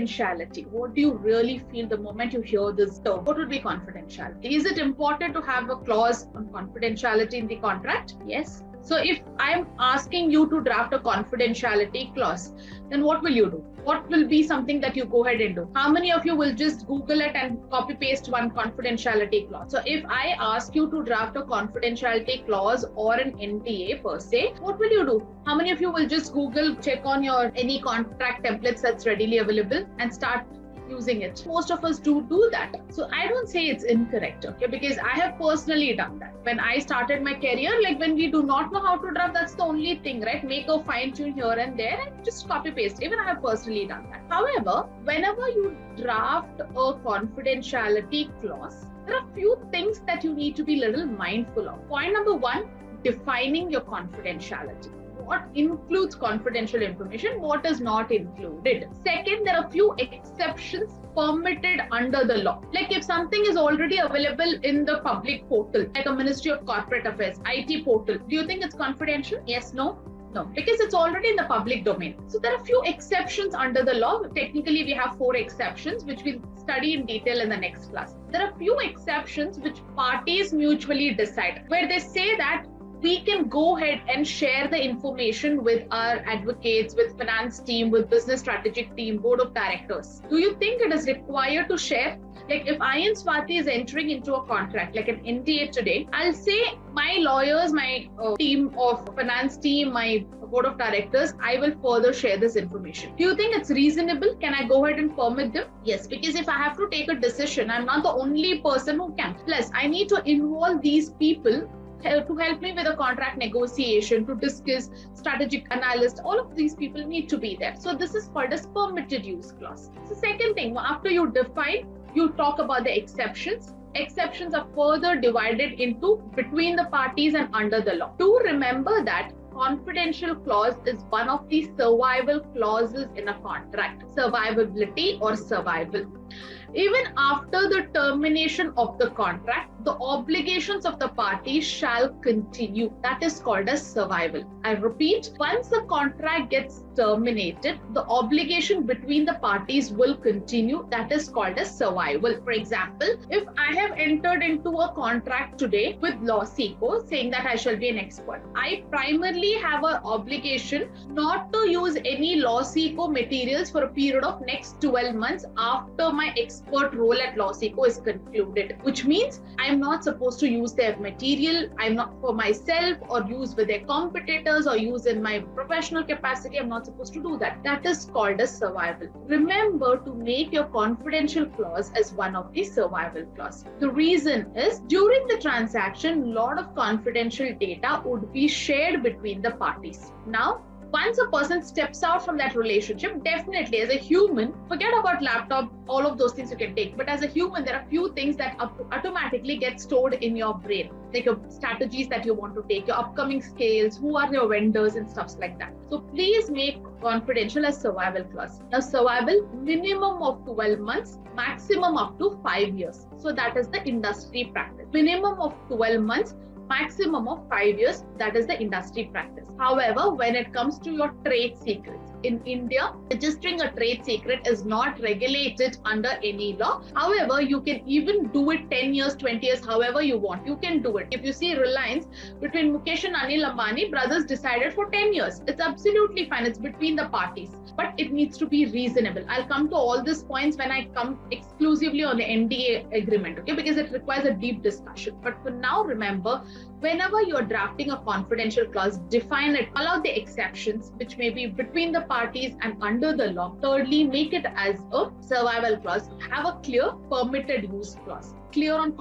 confidentiality. What do you really feel the moment you hear this term? What would be confidentiality? Is it important to have a clause on confidentiality in the contract? Yes. So if I'm asking you to draft a confidentiality clause, then what will you do? What will be something that you go ahead and do? How many of you will just Google it and copy paste one confidentiality clause? So if I ask you to draft a confidentiality clause or an NDA per se, what will you do? How many of you will just Google, check on your any contract templates that's readily available and start using it? Most of us do that. So I don't say it's incorrect, okay? Because I have personally done that. When I started my career, like when we do not know how to draft, that's the only thing, right? Make a fine tune here and there and just copy paste. Even I have personally done that. However, whenever you draft a confidentiality clause, there are a few things that you need to be a little mindful of. Point number one, defining your confidentiality. What includes confidential information, what is not included. Second, there are few exceptions permitted under the law. Like if something is already available in the public portal, like a Ministry of Corporate Affairs, IT portal, do you think it's confidential? Yes, no? No, because it's already in the public domain. So there are few exceptions under the law. Technically, we have 4 exceptions, which we'll study in detail in the next class. There are few exceptions which parties mutually decide, where they say that we can go ahead and share the information with our advocates, with finance team, with business strategic team, board of directors. Do you think it is required to share? Like if I and Swati is entering into a contract, like an NDA today, I'll say my lawyers, my team of finance team, my board of directors, I will further share this information. Do you think it's reasonable? Can I go ahead and permit them? Yes, because if I have to take a decision, I'm not the only person who can. Plus, I need to involve these people to help me with a contract negotiation, to discuss strategic analyst. All of these people need to be there. So this is called as permitted use clause. So second thing, after you define, you talk about the exceptions. Exceptions are further divided into between the parties and under the law. Do remember that confidential clause is one of the survival clauses in a contract. Survivability or survival. Even after the termination of the contract, the obligations of the parties shall continue. That is called as survival. I repeat, once the contract gets terminated, the obligation between the parties will continue. That is called as survival. For example, if I have entered into a contract today with LawSeco saying that I shall be an expert, I primarily have an obligation not to use any LawSeco materials for a period of next 12 months after my expert role at LawSeco is concluded, which means I'm not supposed to use their material. I'm not for myself or use with their competitors or use in my professional capacity. I'm not supposed to do that. That is called as survival. Remember to make your confidential clause as one of the survival clause. The reason is during the transaction, a lot of confidential data would be shared between the parties. Now, once a person steps out from that relationship, definitely as a human, forget about laptop, all of those things you can take. But as a human, there are few things that automatically get stored in your brain, like your strategies that you want to take, your upcoming scales, who are your vendors and stuff like that. So please make confidential as survival clause. Now survival, minimum of 12 months, maximum up to 5 years. So that is the industry practice. Minimum of 12 months, maximum of 5 years, that is the industry practice. However, when it comes to your trade secrets, in India, registering a trade secret is not regulated under any law. However, you can even do it 10 years, 20 years, however you want. You can do it. If you see Reliance, between Mukesh and Anil Ambani, brothers decided for 10 years. It's absolutely fine. It's between the parties. But it needs to be reasonable. I'll come to all these points when I come exclusively on the NDA agreement, okay? Because it requires a deep discussion. But for now, remember, whenever you're drafting a confidential clause, define it, allow the exceptions, which may be between the parties and under the law. Thirdly, make it as a survival clause. Have a clear permitted use clause. Clear on